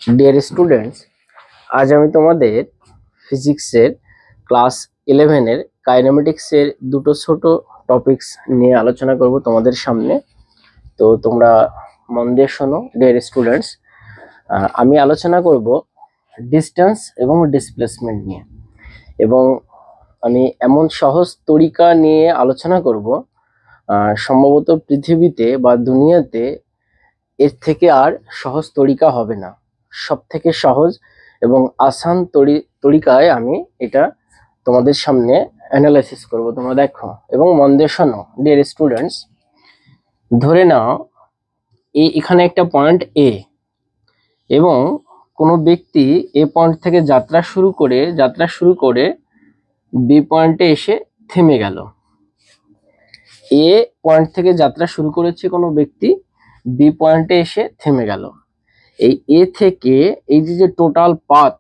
Dear students, আজ আমি তোমাদের ফিজিক্সের ক্লাস 11-এর কাইনেমেটিক্সের দুটো ছোট টপিকস নিয়ে আলোচনা করব তোমাদের সামনে। তো তোমরা মন দিয়ে শোনো ডিয়ার স্টুডেন্টস। আমি আলোচনা করব ডিস্টেন্স এবং ডিসপ্লেসমেন্ট নিয়ে, এবং আমি এমন সহজ তরিকা নিয়ে আলোচনা করব সম্ভবত পৃথিবীতে বা দুনিয়াতে এর থেকে আর সহজ তরিকা হবে না। সব থেকে সহজ এবং আসান তরিকায় আমি এটা তোমাদের সামনে অ্যানালাইসিস করব। তোমরা দেখো এবং মন দিয়ে শোনো ডিয়ার স্টুডেন্টস। ধরে নাও এখানে একটা পয়েন্ট এ, এবং কোনো ব্যক্তি এ পয়েন্ট থেকে যাত্রা শুরু করে বি পয়েন্টে এসে থেমে গেল। এ পয়েন্ট থেকে যাত্রা শুরু করেছে কোনো ব্যক্তি, বি পয়েন্টে এসে থেমে গেল। এই এ থেকে এই যে টোটাল পাথ,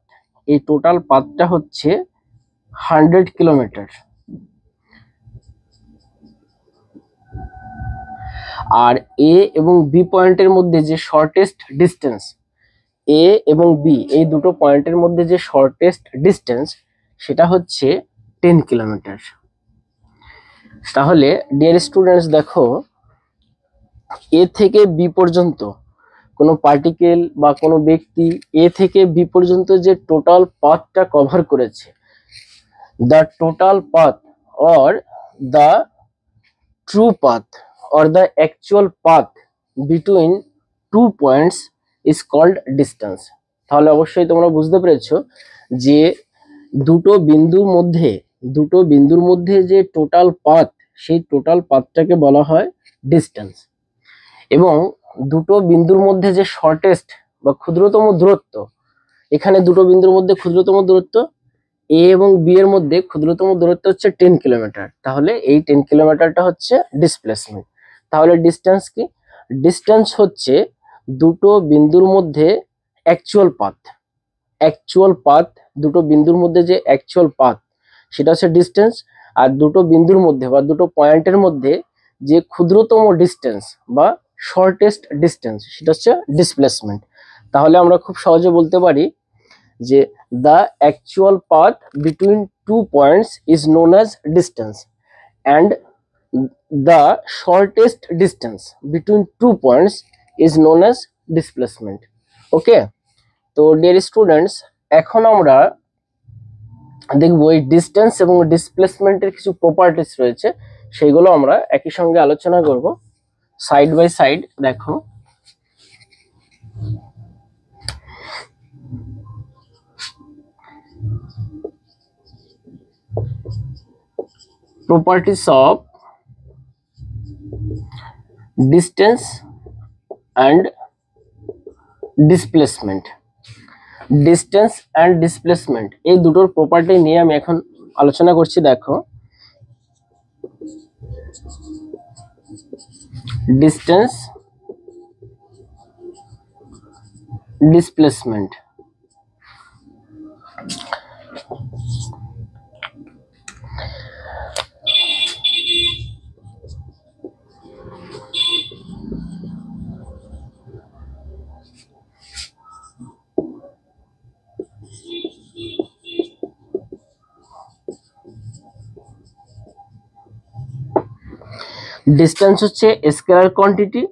এই টোটাল পাথটা হচ্ছে 100 কিলোমিটার। আর এ এবং বি পয়েন্টের মধ্যে যে শর্টেস্ট ডিস্টেন্স, এ এবং বি এই দুটো পয়েন্টের মধ্যে যে শর্টেস্ট ডিস্টেন্স, সেটা হচ্ছে 10 কিলোমিটার। তাহলে ডিয়ার স্টুডেন্টস দেখো, এ থেকে বি পর্যন্ত কোনো পার্টিকেল বা কোনো ব্যক্তি এ থেকে বি পর্যন্ত যে টোটাল পাথটা কভার করেছে, the total path or the true path or the actual path between 2 points is called distance. তাহলে অবশ্যই তোমরা বুঝতে পেরেছো যে দুটো বিন্দুর মধ্যে যে টোটাল পাথ, সেই টোটাল পাথটাকে বলা হয় ডিস্টেন্স। এবং দুটো বিন্দুর মধ্যে যে শর্টেস্ট বা ক্ষুদ্রতম দূরত্ব, এখানে দুটো বিন্দুর মধ্যে ক্ষুদ্রতম দূরত্ব এ এবং বি এর মধ্যে ক্ষুদ্রতম দূরত্ব হচ্ছে 10 কিলোমিটার। তাহলে এই 10 কিলোমিটারটা হচ্ছে ডিসপ্লেসমেন্ট। তাহলে ডিস্টেন্স কি? ডিস্টেন্স হচ্ছে দুটো বিন্দুর মধ্যে অ্যাকচুয়াল পাথ, দুটো বিন্দুর মধ্যে যে অ্যাকচুয়াল পাথ, সেটা হচ্ছে ডিস্টেন্স। আর দুটো বিন্দুর মধ্যে বা দুটো পয়েন্টের মধ্যে যে ক্ষুদ্রতম ডিস্টেন্স বা শর্টেস্ট ডিস্টেন্স, সেটা হচ্ছে ডিসপ্লেসমেন্ট। তাহলে আমরা খুব সহজে বলতে পারি যে the actual path between 2 points is known as distance, and the shortest distance between 2 points is known as displacement. ওকে, তো ডিয়ার স্টুডেন্টস, এখন আমরা দেখবো এই ডিস্টেন্স এবং ডিসপ্লেসমেন্টের কিছু প্রপার্টিস রয়েছে, সেইগুলো আমরা একই সঙ্গে আলোচনা করব সাইড বাই সাইড। দেখো, properties of distance and displacement. Distance and displacement এই দুটোর প্রপার্টি নিয়ে আমি এখন আলোচনা করছি। দেখো, ডিস্টেন্স, ডিসপ্লেসমেন্ট। ডিস্টেন্স হচ্ছে স্কেলার কোয়ান্টিটি,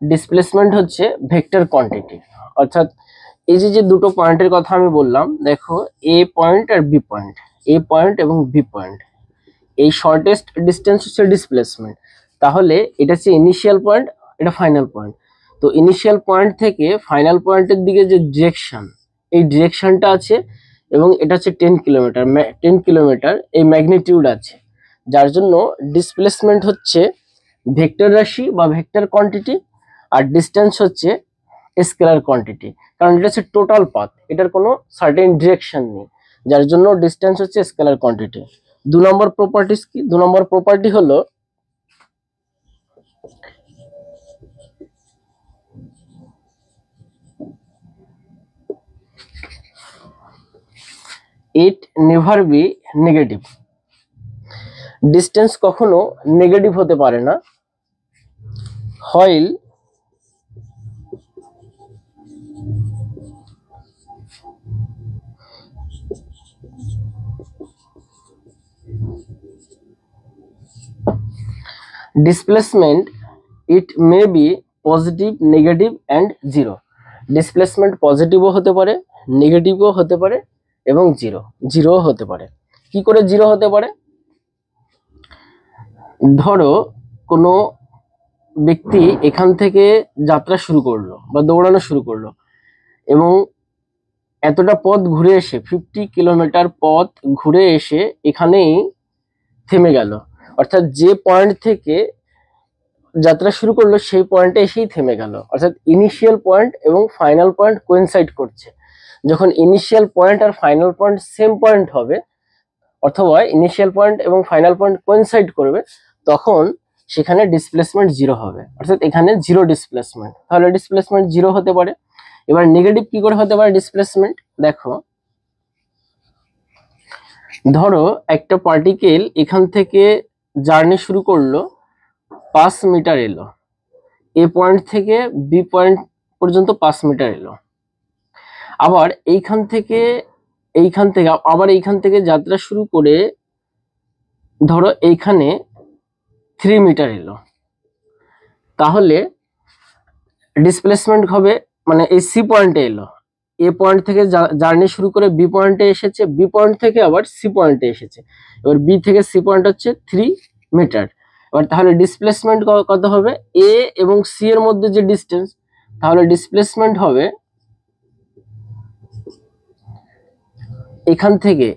ডিসপ্লেসমেন্ট হচ্ছে ভেক্টর কোয়ান্টিটি। অর্থাৎ এই যে দুটো পয়েন্টের কথা আমি বললাম, দেখো এ পয়েন্ট আর বি পয়েন্ট, এ পয়েন্ট এবং বি পয়েন্ট, এই শর্টেস্ট ডিস্টেন্স হচ্ছে ডিসপ্লেসমেন্ট। তাহলে এটা হচ্ছে ইনিশিয়াল পয়েন্ট, এটা ফাইনাল পয়েন্ট। তো ইনিশিয়াল পয়েন্ট থেকে ফাইনাল পয়েন্টের দিকে যে ডিরেকশন, এই ডিরেকশনটা আছে, এবং এটা হচ্ছে 10 কিলোমিটার এই ম্যাগনিটিউড আছে, যার জন্য ডিসপ্লেসমেন্ট হচ্ছে ভেক্টর রাশি বা ভেক্টর কোয়ান্টিটি, আর ডিস্টেন্স হচ্ছে স্কেলার কোয়ান্টিটি। কারণ এটা হচ্ছে টোটাল পাথ, এটার কোনো সার্টেন ডিরেকশন নেই, যার জন্য ডিস্টেন্স হচ্ছে স্কেলার কোয়ান্টিটি। 2 নম্বর প্রপার্টিস কি? 2 নম্বর প্রপার্টি হলো it never be negative. Distance কখনো নেগেটিভ হতে পারে না, while displacement it may be positive, negative and zero. Displacement পজিটিভও হতে পারে, নেগেটিভও হতে পারে এবং জিরোও হতে পারে। কি করে জিরো হতে পারে? ধরো কোনো ব্যক্তি এখান থেকে যাত্রা শুরু করলো বা দৌড়ানো শুরু করলো এবং এতটা পথ ঘুরে এসে 50 কিলোমিটার পথ ঘুরে এসে এখানেই থেমে গেল, অর্থাৎ যে পয়েন্ট থেকে যাত্রা শুরু করলো সেই পয়েন্টে এসেই থেমে গেল, অর্থাৎ ইনিশিয়াল পয়েন্ট এবং ফাইনাল পয়েন্ট কোইনসাইড করছে। যখন ইনিশিয়াল পয়েন্ট আর ফাইনাল পয়েন্ট সেম পয়েন্ট হবে অথবা ইনিশিয়াল পয়েন্ট এবং ফাইনাল পয়েন্ট কোইনসাইড করবে, তখন সেখানে ডিসপ্লেসমেন্ট জিরো হবে, অর্থাৎ এখানে জিরো ডিসপ্লেসমেন্ট। তাহলে ডিসপ্লেসমেন্ট জিরো হতে পারে। এবার নেগেটিভ কি করে হতে পারে ডিসপ্লেসমেন্ট? দেখো, ধরো একটা পার্টিকেল এখান থেকে জার্নি শুরু করলো, 5 মিটার এলো, এ পয়েন্ট থেকে বি পয়েন্ট পর্যন্ত 5 মিটার এলো। আবার এইখান থেকে আবার এইখান থেকে যাত্রা শুরু করে ধরো এইখানে 3 মিটার এলো, তাহলে ডিসপ্লেসমেন্ট হবে, মানে এই সি পয়েন্টে এলো, এ পয়েন্ট থেকে জার্নি শুরু করে বি পয়েন্টে এসেছে, বি পয়েন্ট থেকে আবার সি পয়েন্টে এসেছে, এবার বি থেকে সি পয়েন্ট হচ্ছে 3 মিটার। এবার তাহলে ডিসপ্লেসমেন্ট কত হবে? এ এবং সি এর মধ্যে যে ডিস্টেন্স, তাহলে ডিসপ্লেসমেন্ট হবে এখান থেকে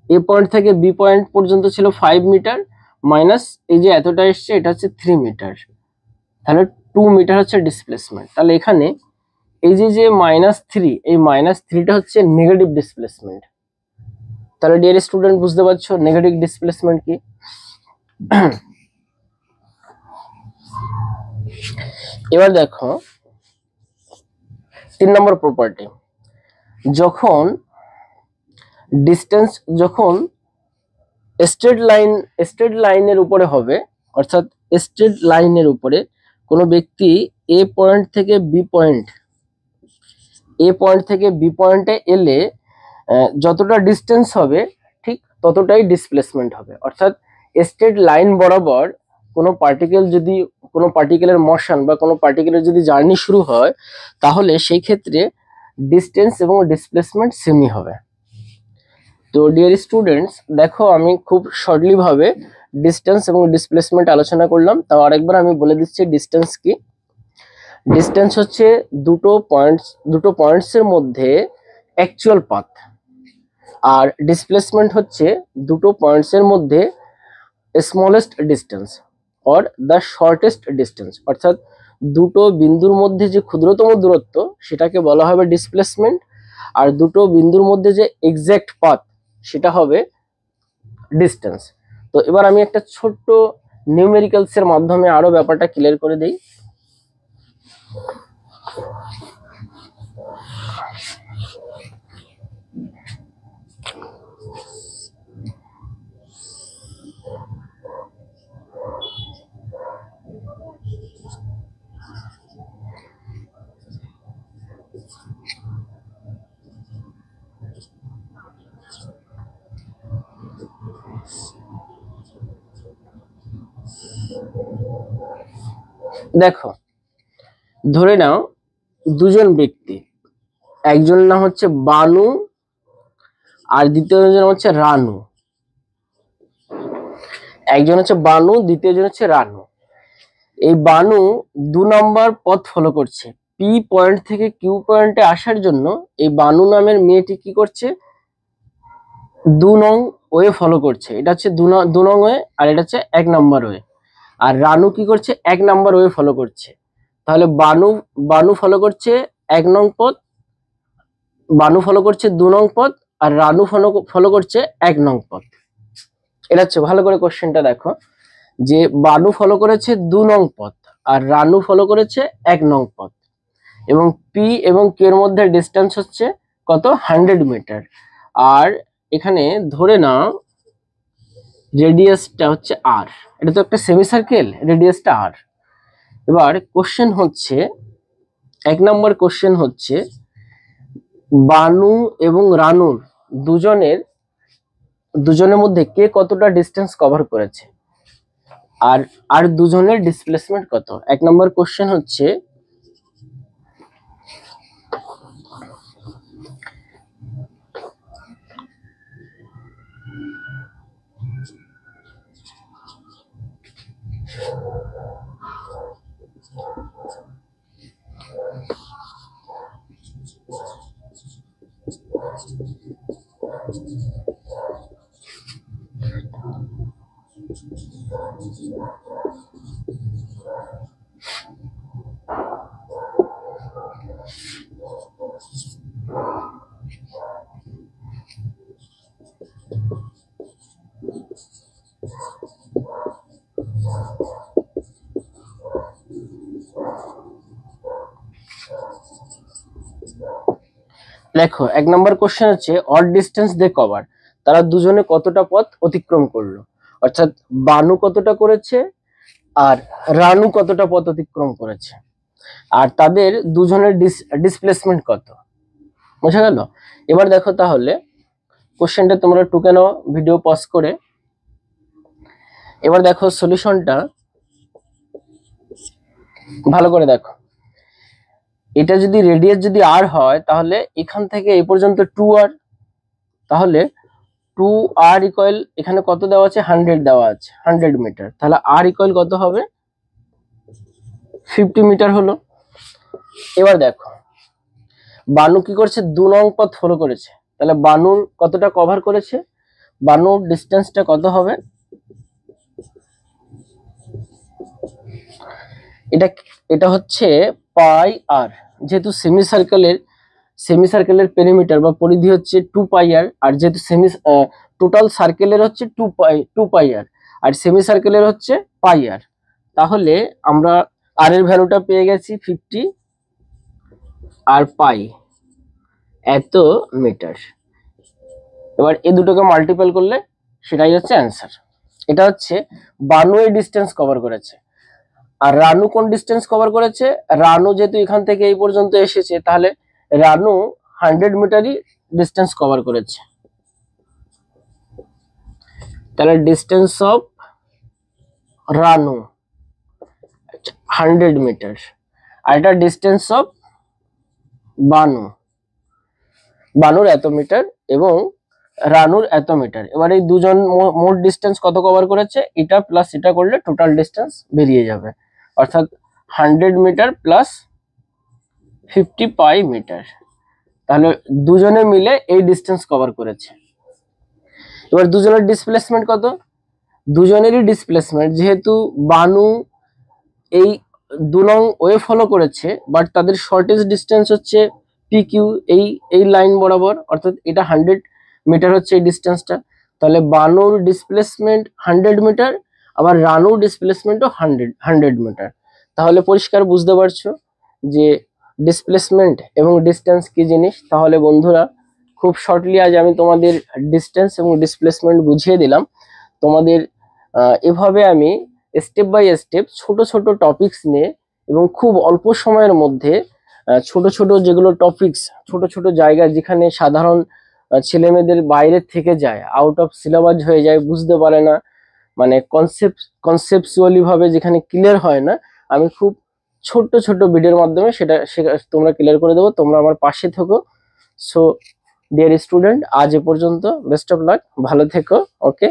এ পয়েন্ট থেকে বি পয়েন্ট পর্যন্ত ছিল 5 মিটার, মাইনাস এই যে এতটা এসছে এটা হচ্ছে 3 মিটার, তাহলে 2 মিটার হচ্ছে ডিসপ্লেসমেন্ট। তাহলে এখানে এই যে -3, এই -3টা হচ্ছে নেগেটিভ ডিসপ্লেসমেন্ট। তাহলে ডিয়ার স্টুডেন্ট বুঝতে পারছো নেগেটিভ ডিসপ্লেসমেন্ট কি? এবার দেখো 3 নম্বর প্রপার্টি, যখন ডিস্টেন্স যখন স্ট্রেট লাইনের উপরে হবে, অর্থাৎ স্ট্রেট লাইনের উপরে কোনো ব্যক্তি এ পয়েন্ট থেকে বি পয়েন্টে এলে যতটা ডিস্টেন্স হবে ঠিক ততটাই ডিসপ্লেসমেন্ট হবে। অর্থাৎ স্ট্রেট লাইন বরাবর কোনো পার্টিকেলের মোশন বা কোনো পার্টিকেলের যদি জার্নি শুরু হয়, তাহলে সেই ক্ষেত্রে ডিস্টেন্স এবং ডিসপ্লেসমেন্ট সেমই হবে। তো ডিয়ার স্টুডেন্টস, দেখো আমি খুব শর্টলি ভাবে ডিস্টেন্স এবং ডিসপ্লেসমেন্ট আলোচনা করলাম। তাও আরেকবার আমি বলে দিচ্ছি ডিস্টেন্স কি। ডিস্টেন্স হচ্ছে দুটো পয়েন্টসের মধ্যে অ্যাকচুয়াল পাথ, আর ডিসপ্লেসমেন্ট হচ্ছে দুটো পয়েন্টসের মধ্যে smallest distance or the shortest distance, অর্থাৎ দুটো বিন্দুর মধ্যে যে ক্ষুদ্রতম দূরত্ব সেটাকে বলা হবে ডিসপ্লেসমেন্ট, আর দুটো বিন্দুর মধ্যে যে এক্সাক্ট পাথ সেটা হবে ডিস্টেন্স। তো এবার আমি একটা ছোট্ট নিউমেরিক্যালস এর মাধ্যমে আরো ব্যাপারটা ক্লিয়ার করে দেই। দেখো, ধরে নাও দুজন ব্যক্তি, একজনের নাম হচ্ছে বানু আর দ্বিতীয়জনের নাম হচ্ছে রানু। একজন হচ্ছে বানু, দ্বিতীয়জন হচ্ছে রানু। এই বানু 2 নম্বর পথ ফলো করছে, পি পয়েন্ট থেকে কিউ পয়েন্টে আসার জন্য এই বানু নামের মেয়েটি কি করছে? 2 নং ওয়ে ফলো করছে। এটা হচ্ছে 2 নং ওয়ে, আর এটা হচ্ছে 1 নম্বর ওয়ে। আর রানু কি করছে? 1 নম্বর ওয়ে ফলো করছে। তাহলে বানু ফলো করছে 1 নং পথ, বানু ফলো করছে 2 নং পথ, আর রানু ফলো করছে 1 নং পথ। এটা হচ্ছে, ভালো করে কোশ্চেনটা দেখো, যে বানু ফলো করেছে 2 নং পথ আর রানু ফলো করেছে 1 নং পথ, এবং পি এবং কিউ এর মধ্যে ডিস্টেন্স হচ্ছে কত? 100 মিটার। আর এখানে ধরে নাও রেডিয়াসটা হচ্ছে আর, এটা তো একটা সেমি সার্কেল, রেডিয়াসটা আর। এবার কোশ্চেন হচ্ছে, 1 নম্বর কোশ্চেন হচ্ছে বানু এবং রানুর দুজনের মধ্যে কে কতটা ডিস্টেন্স কভার করেছে। আর আর দুজনের ডিসপ্লেসমেন্ট কত। 1 নম্বর কোশ্চেন হচ্ছে দেখো 1 নম্বর কোশ্চেন হচ্ছে অড ডিস্টেন্স দে কভার, তারা দুজনে কতটা পথ অতিক্রম করলো, অর্থাৎ বানু কতটা করেছে আর রানু কতটা পথ অতিক্রম করেছে, আর তাদের দুজনের ডিসপ্লেসমেন্ট কত। বোঝা গেল? এবার দেখো তাহলে কোশ্চেনটা তোমরা টুকে নাও ভিডিও পজ করে। এবার দেখো সলিউশনটা ভালো করে দেখো। এটা যদি রেডিয়াস যদি আর হয় তাহলে এখান থেকে এই পর্যন্ত 2r, তাহলে 2r ইকুয়াল এখানে কত দেওয়া আছে 100 দেওয়া আছে, 100 মিটার, তাহলে r ইকুয়াল কত হবে 50 মিটার হলো। এবার দেখো বানু কি করছে 2 নং পথ ফলো করেছে, তাহলে বানুর কতটা কভার করেছে, বানুর ডিসটেন্সটা কত হবে, এটা হচ্ছে পাই আর, যেহেতু সেমি সার্কেলের পেরিমিটার বা পরিধি হচ্ছে 2 পাই আর, আর যেহেতু টোটাল সার্কেলের হচ্ছে 2 পাই আর সেমি সার্কেলের হচ্ছে পাই আর, তাহলে আমরা আর এর ভ্যালুটা পেয়ে গেছি 50 আর পাই এত মিটার। এবার এই দুটোকে মাল্টিপল করলে সেটাই হচ্ছে অ্যান্সার। এটা হচ্ছে বানু এই ডিস্টেন্স কভার করেছে। আর রানু কোন ডিস্টেন্স কভার করেছে, রানু যেহেতু এখান থেকে এই পর্যন্ত এসেছে তাহলে রানু 100 মিটারই ডিস্টেন্স কভার করেছে, তাহলে ডিস্টেন্স অফ রানু 100 মিটার, আর এটা ডিস্টেন্স অফ বানুর এত মিটার এবং রানুর এত মিটার। এবার এই দুজন মোট ডিস্টেন্স কত কভার করেছে, এটা প্লাস এটা করলে টোটাল ডিস্টেন্স বেরিয়ে যাবে, অর্থাৎ 100 মিটার প্লাস 50 পাই মিটার, তাহলে দুজনে মিলে এই ডিস্টেন্স কভার করেছে। এবার দুজনের ডিসপ্লেসমেন্ট কত, দুজনেরই ডিসপ্লেসমেন্ট যেহেতু বানু এই 2 নং ওয়ে ফলো করেছে, বাট তাদের শর্টেস্ট ডিস্টেন্স হচ্ছে পিকিউ, এই লাইন বরাবর, অর্থাৎ এটা 100 মিটার হচ্ছে এই ডিস্টেন্সটা, তাহলে বানুর ডিসপ্লেসমেন্ট 100 মিটার, আবার রানুর ডিসপ্লেসমেন্টও 100 মিটার। তাহলে পরিষ্কার বুঝতে পারছো যে ডিসপ্লেসমেন্ট এবং ডিস্টেন্স কি জিনিস। তাহলে বন্ধুরা খুব শর্টলি আজ আমি তোমাদের ডিস্টেন্স এবং ডিসপ্লেসমেন্ট বুঝিয়ে দিলাম। তোমাদের এভাবে আমি স্টেপ বাই স্টেপ ছোট ছোট টপিকস নিয়ে এবং খুব অল্প সময়ের মধ্যে ছোট ছোট যেগুলো টপিকস, ছোট ছোট জায়গা যেখানে সাধারণ ছেলে মেয়েদের বাইরে থেকে যায়, আউট অফ সিলেবাস হয়ে যায়, বুঝতে পারে না, মানে কনসেপচুয়ালি ভাবে যেখানে ক্লিয়ার হয় না, আমি খুব ছোট ছোট ভিডিওর মাধ্যমে সেটা তোমরা ক্লিয়ার করে দেবো। তোমরা আমার পাশে থেকো। সো ডিয়ার স্টুডেন্ট, আজ এ পর্যন্ত, বেস্ট অফ লাক, ভালো থেকো, ওকে।